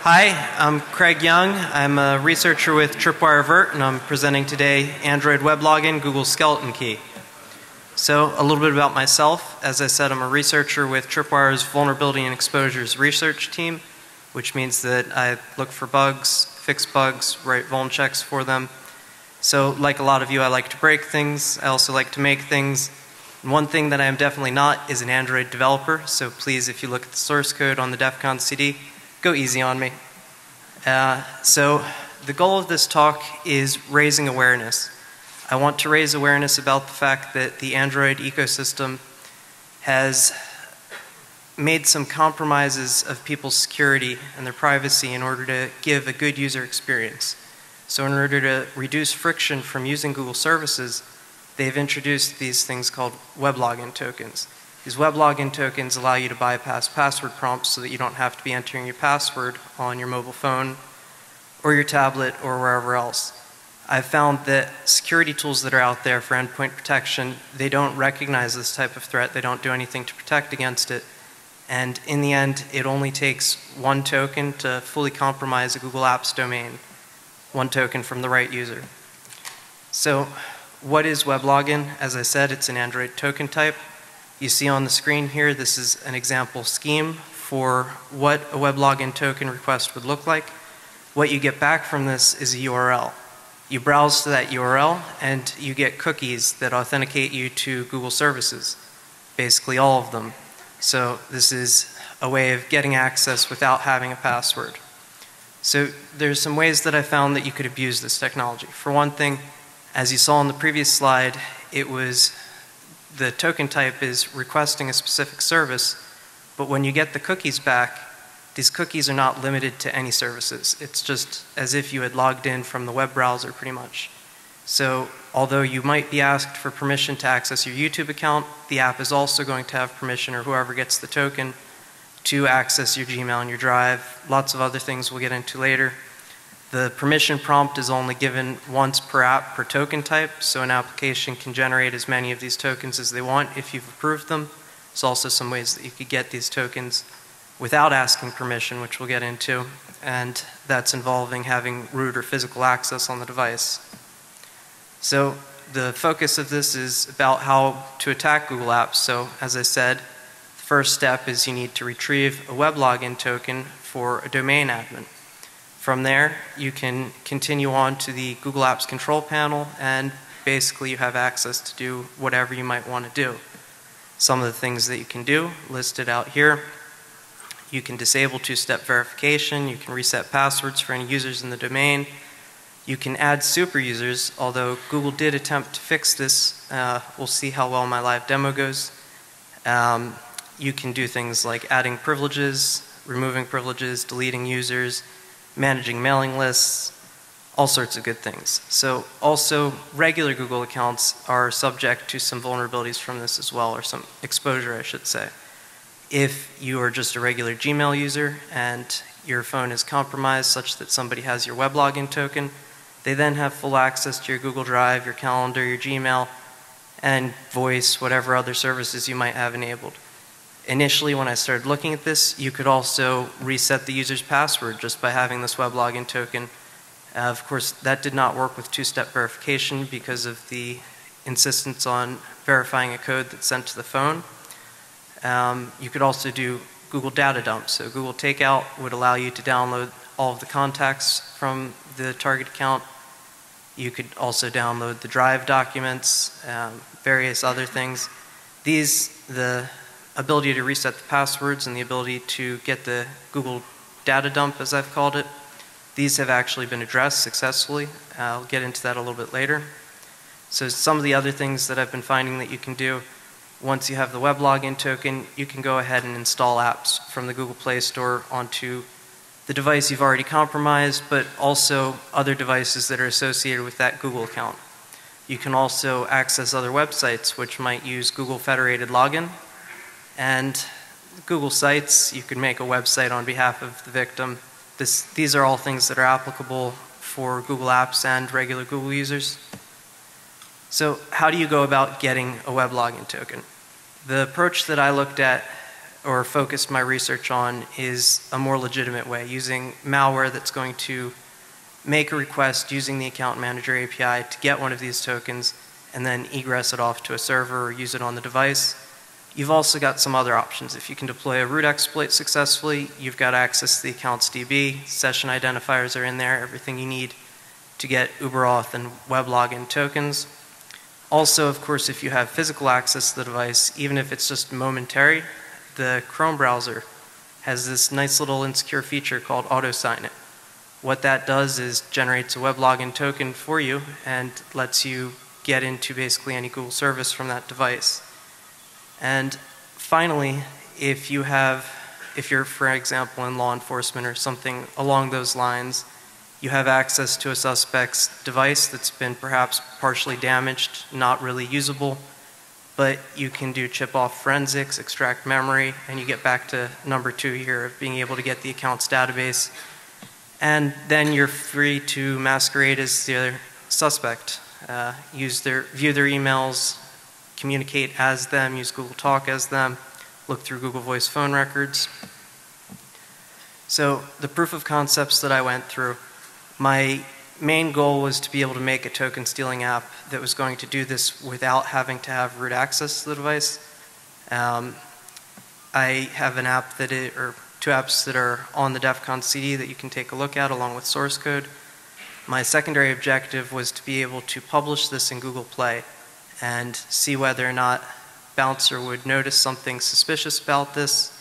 Hi, I'm Craig Young. I'm a researcher with Tripwire VERT, and I'm presenting today Android WebLogin Google Skeleton Key. So a little bit about myself. As I said, I'm a researcher with Tripwire's Vulnerability and Exposures Research Team, which means that I look for bugs, fix bugs, write vuln checks for them. So like a lot of you, I like to break things. I also like to make things. And one thing that I am definitely not is an Android developer, so please, if you look at the source code on the DEFCON CD, go easy on me. So the goal of this talk is raising awareness. I want to raise awareness about the fact that the Android ecosystem has made some compromises of people's security and their privacy in order to give a good user experience. So in order to reduce friction from using Google services, they've introduced these things called WebLogin tokens. These WebLogin tokens allow you to bypass password prompts so that you don't have to be entering your password on your mobile phone or your tablet or wherever else. I've found that security tools that are out there for endpoint protection, they don't recognize this type of threat. They don't do anything to protect against it. And in the end, it only takes one token to fully compromise a Google Apps domain. One token from the right user. So what is WebLogin? As I said, it's an Android token type. You see on the screen here, this is an example scheme for what a WebLogin token request would look like. What you get back from this is a URL. You browse to that URL and you get cookies that authenticate you to Google services, basically all of them. So this is a way of getting access without having a password. So there's some ways that I found that you could abuse this technology. For one thing, as you saw in the previous slide, it was the token type is requesting a specific service, but when you get the cookies back, these cookies are not limited to any services. It's just as if you had logged in from the web browser pretty much. So although you might be asked for permission to access your YouTube account, the app is also going to have permission, or whoever gets the token, to access your Gmail and your Drive. Lots of other things we'll get into later. The permission prompt is only given once per app per token type, so an application can generate as many of these tokens as they want if you've approved them. There's also some ways that you could get these tokens without asking permission, which we'll get into, and that's involving having root or physical access on the device. So the focus of this is about how to attack Google Apps. So as I said, the first step is you need to retrieve a WebLogin token for a domain admin. From there, you can continue on to the Google Apps control panel, and basically you have access to do whatever you might want to do. Some of the things that you can do listed out here. You can disable two-step verification. You can reset passwords for any users in the domain. You can add super users, although Google did attempt to fix this. We'll see how well my live demo goes. You can do things like adding privileges, removing privileges, deleting users, managing mailing lists, all sorts of good things. So also regular Google accounts are subject to some vulnerabilities from this as well, or some exposure I should say. If you are just a regular Gmail user and your phone is compromised such that somebody has your WebLogin token, they then have full access to your Google Drive, your calendar, your Gmail, and voice, whatever other services you might have enabled. Initially, when I started looking at this, you could also reset the user's password just by having this WebLogin token. Of course, that did not work with two-step verification because of the insistence on verifying a code that's sent to the phone. You could also do Google data dump. So Google Takeout would allow you to download all of the contacts from the target account. You could also download the Drive documents, various other things. The ability to reset the passwords and the ability to get the Google data dump, as I've called it, these have actually been addressed successfully. I'll get into that a little bit later. So some of the other things that I've been finding that you can do, once you have the WebLogin token, you can go ahead and install apps from the Google Play Store onto the device you've already compromised, but also other devices that are associated with that Google account. You can also access other websites which might use Google Federated Login. And Google Sites, you could make a website on behalf of the victim. These are all things that are applicable for Google Apps and regular Google users. So how do you go about getting a WebLogin token? The approach that I looked at or focused my research on is a more legitimate way, using malware that's going to make a request using the account manager API to get one of these tokens and then egress it off to a server or use it on the device. You've also got some other options. If you can deploy a root exploit successfully, you've got access to the accounts DB, session identifiers are in there, everything you need to get UberAuth and WebLogin tokens. Also, of course, if you have physical access to the device, even if it's just momentary, the Chrome browser has this nice little insecure feature called auto sign it. What that does is generates a WebLogin token for you and lets you get into basically any Google service from that device. And finally, if you're, for example, in law enforcement or something along those lines, you have access to a suspect's device that's been perhaps partially damaged, not really usable, but you can do chip-off forensics, extract memory, and you get back to number 2 here of being able to get the account's database. And then you're free to masquerade as the other suspect. View their emails, communicate as them, use Google Talk as them, look through Google Voice phone records. So the proof of concepts that I went through, my main goal was to be able to make a token stealing app that was going to do this without having to have root access to the device. I have an app or 2 apps that are on the DEFCON CD that you can take a look at along with source code. My secondary objective was to be able to publish this in Google Play and see whether or not Bouncer would notice something suspicious about this.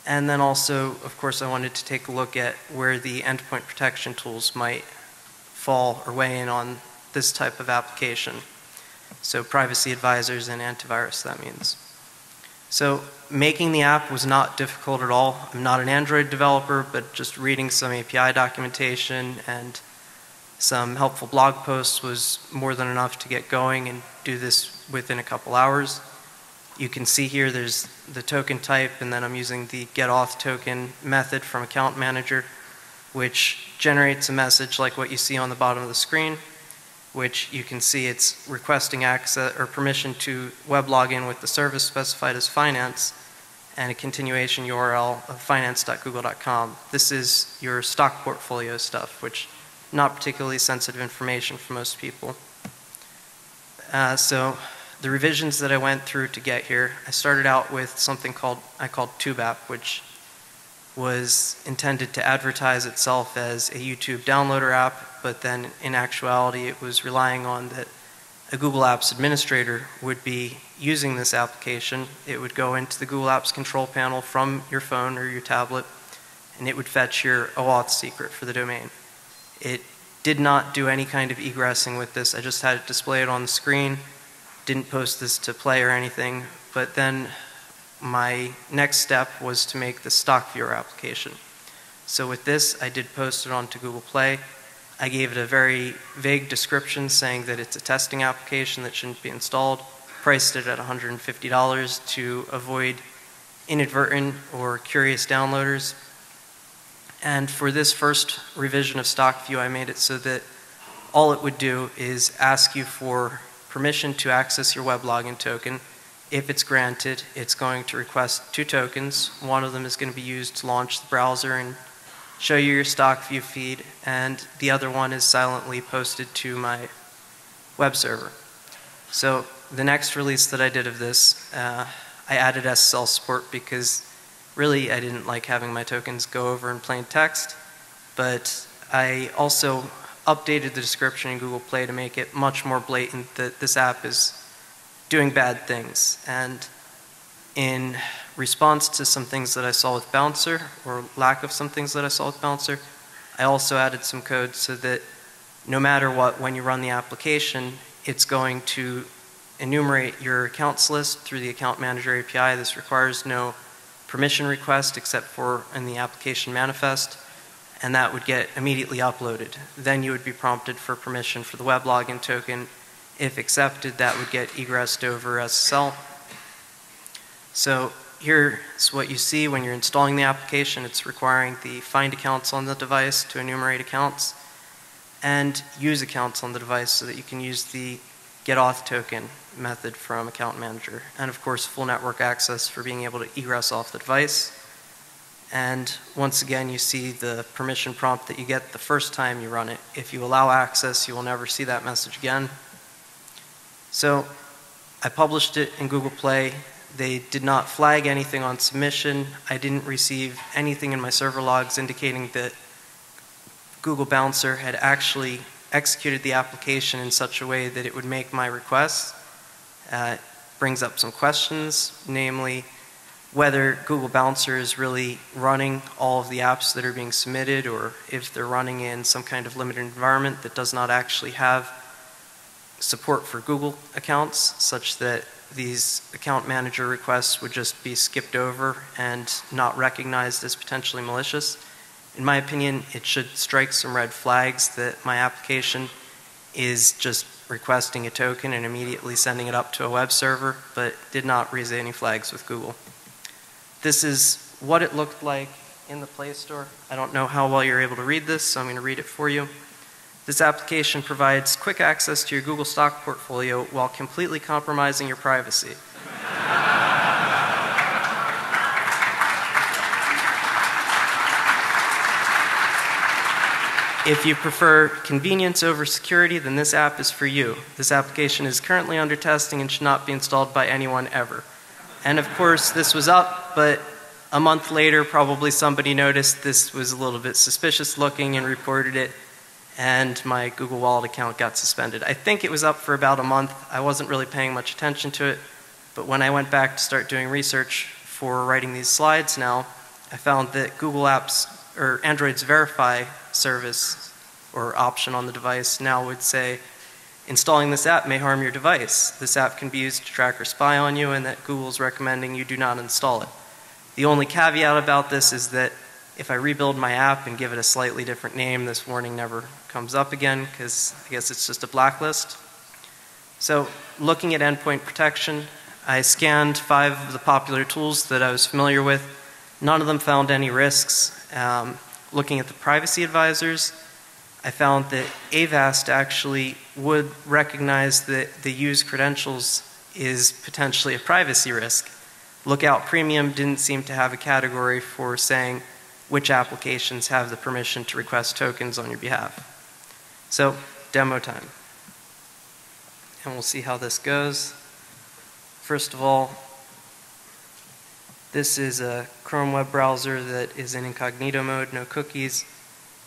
And then also, of course, I wanted to take a look at where the endpoint protection tools might fall or weigh in on this type of application. So privacy advisors and antivirus, that means. So making the app was not difficult at all. I'm not an Android developer, but just reading some API documentation and some helpful blog posts was more than enough to get going and do this within a couple hours. You can see here there's the token type, and then I'm using the getAuth token method from Account Manager, which generates a message like what you see on the bottom of the screen, which you can see it's requesting access or permission to WebLogin with the service specified as finance and a continuation URL of finance.google.com. This is your stock portfolio stuff, which not particularly sensitive information for most people. So the revisions that I went through to get here, I started out with something I called TubeApp, which was intended to advertise itself as a YouTube downloader app, but then in actuality it was relying on that a Google Apps administrator would be using this application. It would go into the Google Apps control panel from your phone or your tablet, and it would fetch your OAuth secret for the domain. It did not do any kind of egressing with this. I just had it display it on the screen. Didn't post this to Play or anything, but then my next step was to make the stock viewer application. So with this, I did post it onto Google Play. I gave it a very vague description saying that it's a testing application that shouldn't be installed, priced it at $150 to avoid inadvertent or curious downloaders. And for this first revision of stock view, I made it so that all it would do is ask you for permission to access your WebLogin token. If it's granted, it's going to request 2 tokens. One of them is going to be used to launch the browser and show you your stock view feed, and the other one is silently posted to my web server. So the next release that I did of this, I added SSL support because really I didn't like having my tokens go over in plain text, but I also updated the description in Google Play to make it much more blatant that this app is doing bad things. And in response to some things that I saw with Bouncer, or lack of some things that I saw with Bouncer, I also added some code so that no matter what, when you run the application, it's going to enumerate your accounts list through the Account Manager API. This requires no permission request except for in the application manifest, and that would get immediately uploaded. Then you would be prompted for permission for the WebLogin token. If accepted, that would get egressed over SSL. So here's what you see when you're installing the application. It's requiring the find accounts on the device to enumerate accounts and use accounts on the device so that you can use the get auth token method from account manager. And of course, full network access for being able to egress off the device. And once again, you see the permission prompt that you get the first time you run it. If you allow access, you will never see that message again. So I published it in Google Play. They did not flag anything on submission. I didn't receive anything in my server logs indicating that Google Bouncer had actually executed the application in such a way that it would make my request. It brings up some questions, namely whether Google Bouncer is really running all of the apps that are being submitted, or if they're running in some kind of limited environment that does not actually have support for Google accounts, such that these account manager requests would just be skipped over and not recognized as potentially malicious. In my opinion, it should strike some red flags that my application is just requesting a token and immediately sending it up to a web server, but did not raise any flags with Google. This is what it looked like in the Play Store. I don't know how well you're able to read this, so I'm going to read it for you. This application provides quick access to your Google stock portfolio while completely compromising your privacy. If you prefer convenience over security, then this app is for you. This application is currently under testing and should not be installed by anyone ever. And of course, this was up, but a month later, probably somebody noticed this was a little bit suspicious looking and reported it, and my Google Wallet account got suspended. I think it was up for about a month. I wasn't really paying much attention to it, but when I went back to start doing research for writing these slides now, I found that Google Apps, or Android's Verify service or option on the device now would say, installing this app may harm your device. This app can be used to track or spy on you, and that Google's recommending you do not install it. The only caveat about this is that if I rebuild my app and give it a slightly different name, this warning never comes up again, because I guess it's just a blacklist. So looking at endpoint protection, I scanned 5 of the popular tools that I was familiar with. None of them found any risks. Looking at the privacy advisors, I found that Avast actually would recognize that the use credentials is potentially a privacy risk. Lookout Premium didn't seem to have a category for saying which applications have the permission to request tokens on your behalf. So, demo time. And we'll see how this goes. First of all, this is a Chrome web browser that is in incognito mode, no cookies,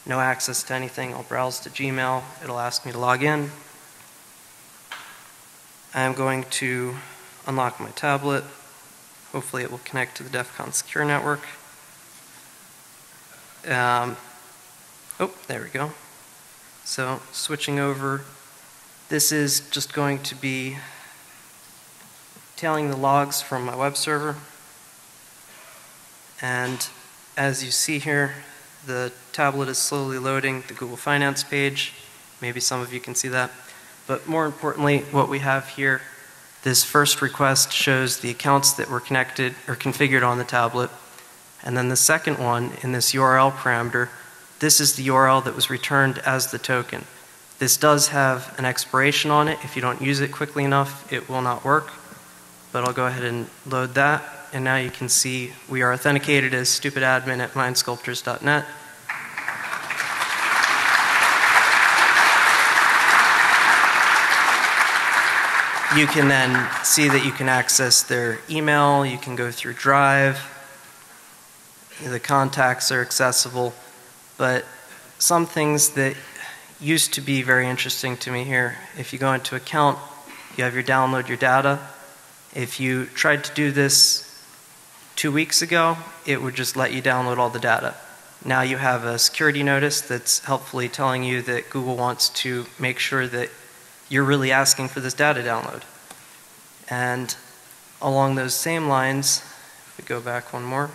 no access to anything. I'll browse to Gmail. It'll ask me to log in. I'm going to unlock my tablet. Hopefully it will connect to the DEFCON secure network. Oh, there we go. So switching over, this is just going to be tailing the logs from my web server. And as you see here, the tablet is slowly loading the Google Finance page. Maybe some of you can see that. But more importantly, what we have here, this first request shows the accounts that were connected or configured on the tablet. And then the second one in this URL parameter, this is the URL that was returned as the token. This does have an expiration on it. If you don't use it quickly enough, it will not work. But I'll go ahead and load that. And now you can see we are authenticated as stupidadmin at mindsculptors.net. You can then see that you can access their email, you can go through Drive, the contacts are accessible, but some things that used to be very interesting to me here, if you go into account, you have your download your data. If you tried to do this 2 weeks ago, it would just let you download all the data. Now you have a security notice that's helpfully telling you that Google wants to make sure that you're really asking for this data download. And along those same lines, if we go back one more,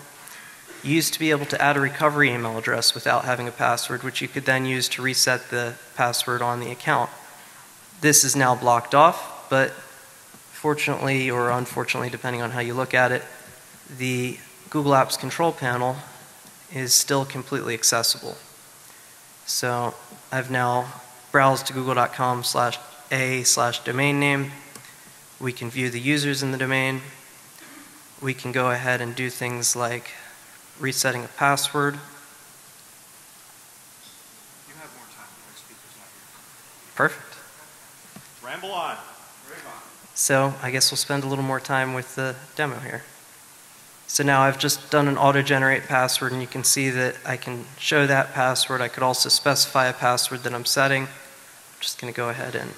you used to be able to add a recovery email address without having a password, which you could then use to reset the password on the account. This is now blocked off, but fortunately or unfortunately, depending on how you look at it, the Google Apps control panel is still completely accessible. So I've now browsed to .a/domain name. We can view the users in the domain. We can go ahead and do things like resetting a password. You have more time. The next speaker's not here. Perfect. Ramble on. So I guess we'll spend a little more time with the demo here. So now I've just done an auto-generate password, and you can see that I can show that password. I could also specify a password that I'm setting. I'm just going to go ahead and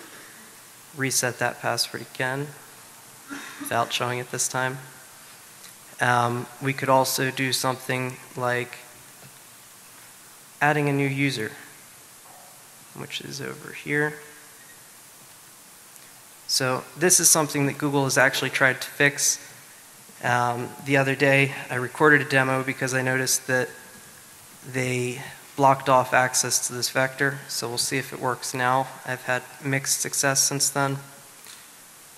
reset that password again without showing it this time. We could also do something like adding a new user, which is over here. So this is something that Google has actually tried to fix. The other day I recorded a demo because I noticed that they blocked off access to this vector. So we'll see if it works now. I've had mixed success since then.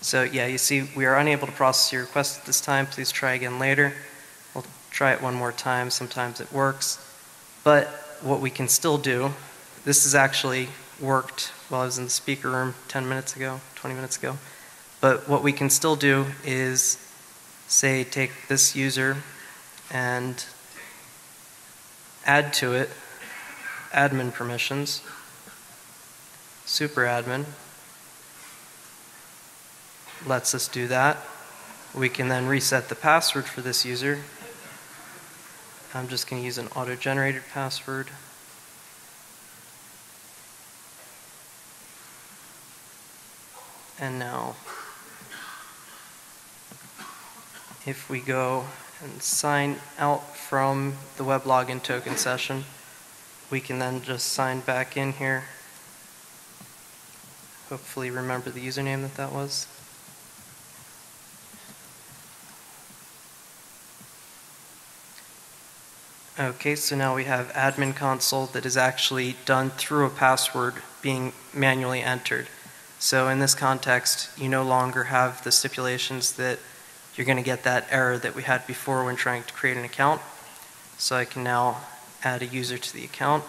So yeah, you see we are unable to process your request at this time. Please try again later. We'll try it one more time. Sometimes it works. But what we can still do, this has actually worked while I was in the speaker room 10 minutes ago, 20 minutes ago. But what we can still do is, say, take this user and add to it admin permissions, super admin. Lets us do that. We can then reset the password for this user. I'm just going to use an auto-generated password. And now, if we go and sign out from the WebLogin token session, we can then just sign back in here. Hopefully remember the username that was. Okay, so now we have admin console that is actually done through a password being manually entered. So in this context, you no longer have the stipulations that you're going to get that error that we had before when trying to create an account. So I can now add a user to the account.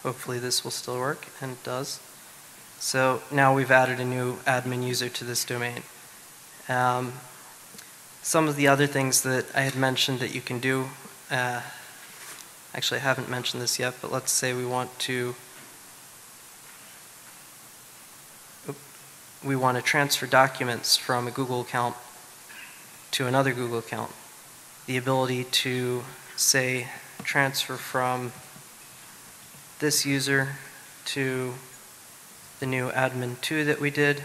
Hopefully this will still work, and it does. So now we've added a new admin user to this domain. Some of the other things that I had mentioned that you can do, actually I haven't mentioned this yet, but let's say we want to transfer documents from a Google account to another Google account. The ability to, say, transfer from this user to the new admin 2 that we did.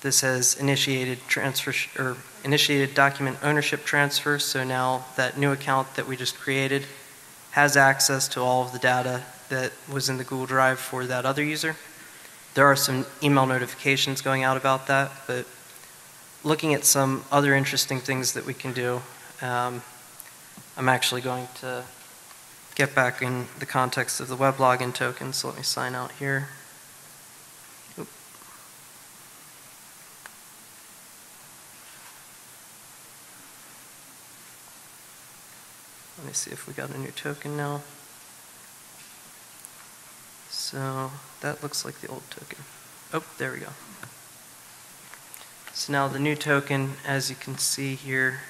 This has initiated transfer or initiated document ownership transfer, so now that new account that we just created has access to all of the data that was in the Google Drive for that other user. There are some email notifications going out about that, but looking at some other interesting things that we can do, I'm actually going to get back in the context of the WebLogin token, so let me sign out here. Oop. Let me see if we got a new token now. So that looks like the old token. Oh, there we go. So now the new token, as you can see here,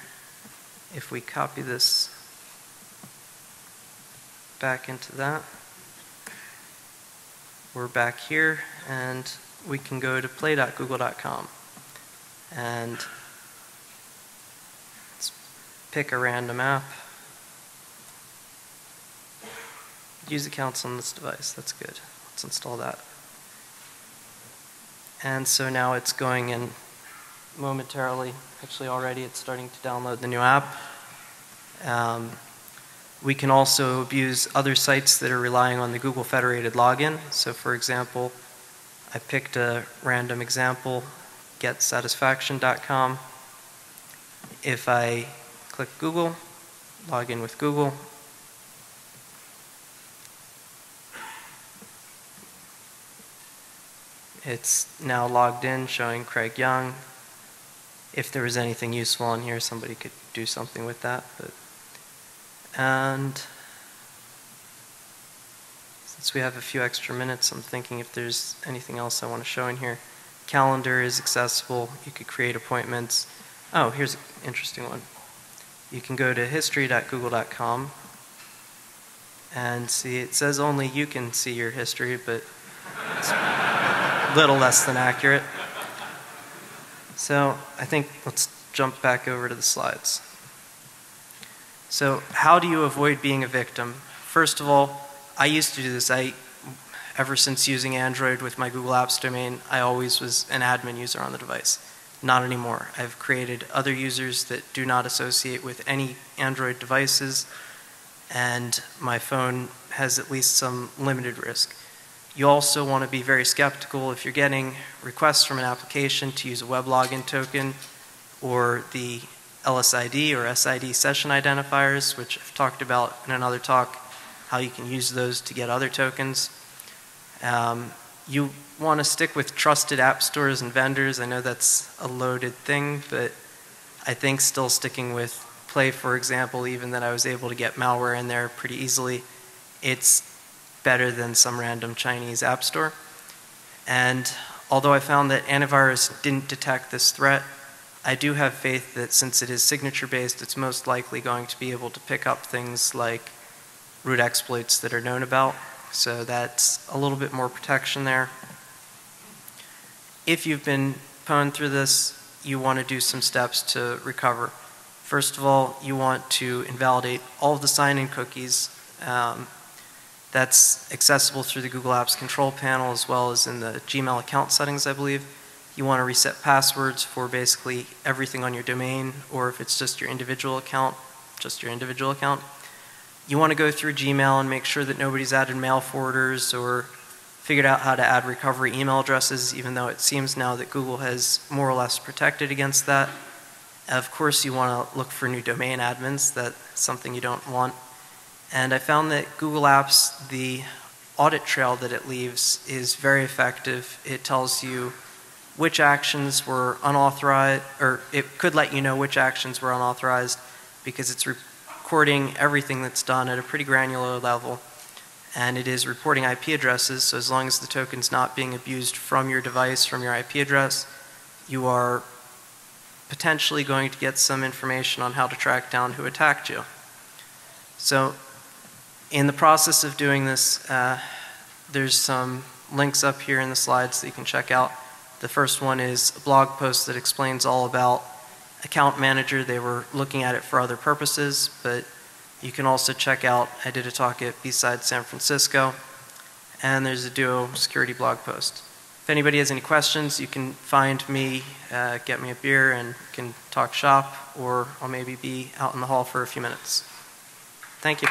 if we copy this back into that, we're back here, and we can go to play.google.com and let's pick a random app. Use accounts on this device. That's good. Let's install that. And so now it's going in momentarily. Actually, already it's starting to download the new app. We can also abuse other sites that are relying on the Google federated login. So for example, I picked a random example, getsatisfaction.com. If I click Google, log in with Google, It's now logged in, showing Craig Young. If there was anything useful on here, somebody could do something with that. And since we have a few extra minutes, I'm thinking if there's anything else I want to show in here. Calendar is accessible. You could create appointments. Oh, here's an interesting one. You can go to history.google.com and see, it says only you can see your history, but it's a little less than accurate. So I think let's jump back over to the slides. So how do you avoid being a victim? First of all, I used to do this. Ever since using Android with my Google Apps domain, I always was an admin user on the device. Not anymore. I've created other users that do not associate with any Android devices, and my phone has at least some limited risk. You also want to be very skeptical if you're getting requests from an application to use a WebLogin token or the LSID or SID session identifiers, which I've talked about in another talk, how you can use those to get other tokens. You want to stick with trusted app stores and vendors. I know that's a loaded thing, but I think still sticking with Play, for example, even that I was able to get malware in there pretty easily, it's better than some random Chinese app store. And although I found that antivirus didn't detect this threat, I do have faith that since it is signature based, it's most likely going to be able to pick up things like root exploits that are known about. So that's a little bit more protection there. If you've been pwned through this, you want to do some steps to recover. First of all, you want to invalidate all of the sign-in cookies. That's accessible through the Google Apps control panel as well as in the Gmail account settings, I believe. You want to reset passwords for basically everything on your domain, or if it's just your individual account, just your individual account. You want to go through Gmail and make sure that nobody's added mail forwarders or figured out how to add recovery email addresses, even though it seems now that Google has more or less protected against that. Of course, you want to look for new domain admins. That's something you don't want. And I found that Google Apps, the audit trail that it leaves is very effective. It tells you which actions were unauthorized, or it could let you know which actions were unauthorized because it's recording everything that's done at a pretty granular level. And it is reporting IP addresses, so as long as the token's not being abused from your device, from your IP address, you are potentially going to get some information on how to track down who attacked you. So in the process of doing this, there's some links up here in the slides that you can check out. The first one is a blog post that explains all about Account Manager. They were looking at it for other purposes, but you can also check out, I did a talk at B-Side San Francisco, and there's a Duo security blog post. If anybody has any questions, you can find me, get me a beer, and can talk shop, or I'll maybe be out in the hall for a few minutes. Thank you.